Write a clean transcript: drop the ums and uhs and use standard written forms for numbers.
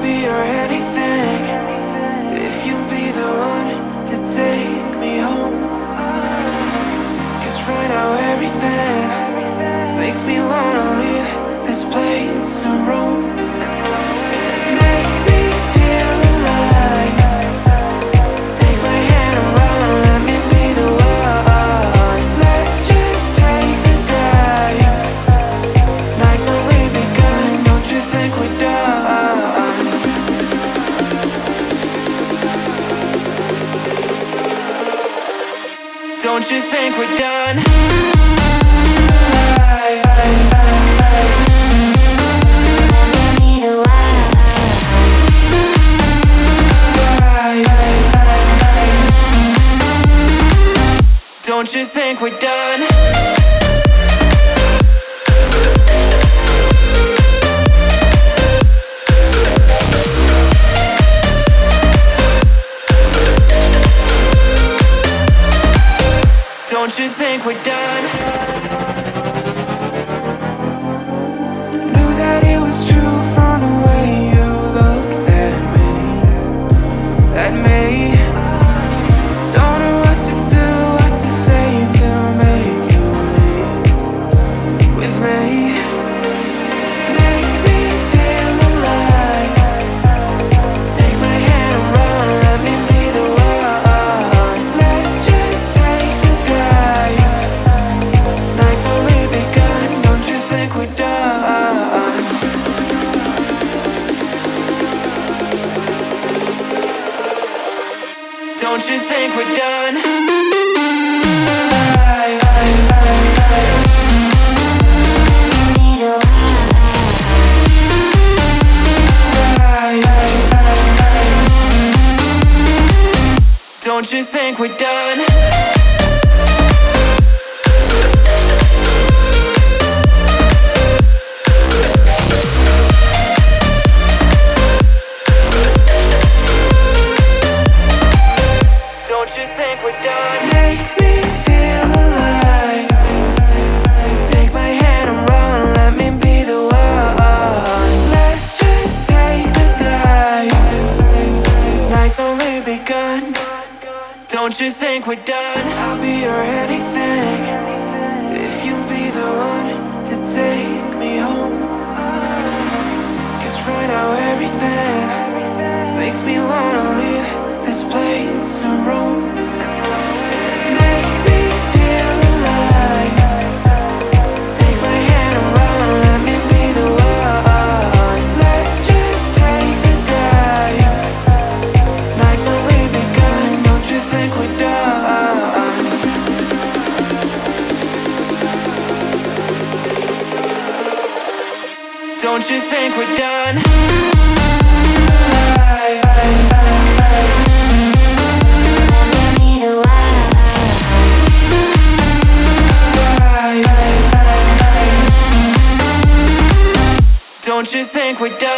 be your anything if you be the one to take me home. Cause right now everything makes me wanna leave this place and roam. Make me feel alive. Take my hand around, let me be the one. Let's just take the dive. Night's only begun, don't you think we're done? Don't you think we're done? Don't you think we're done? Don't you think we're done? Knew that it was true from the way you looked at me. Don't know what to do, what to say to make you leave with me. Make me feel alive. Take my hand around, let me be the one. Let's just take the dive. Night's only begun, don't you think we're done? Don't you think we're done? Don't you think we're done? Don't you think we're done? Make me feel alive. Take my hand around, let me be the one. Let's just take the dive. Night's only begun. Don't you think we're done? I'll be your anything if you be the one to take me home. Cause right now everything makes me wanna leave this place and roam. Make me feel alive. Take my hand around, let me be the one. Let's just take the dive. Night's only begun, don't you think we're done? Don't you think we're done? Don't you think we're done?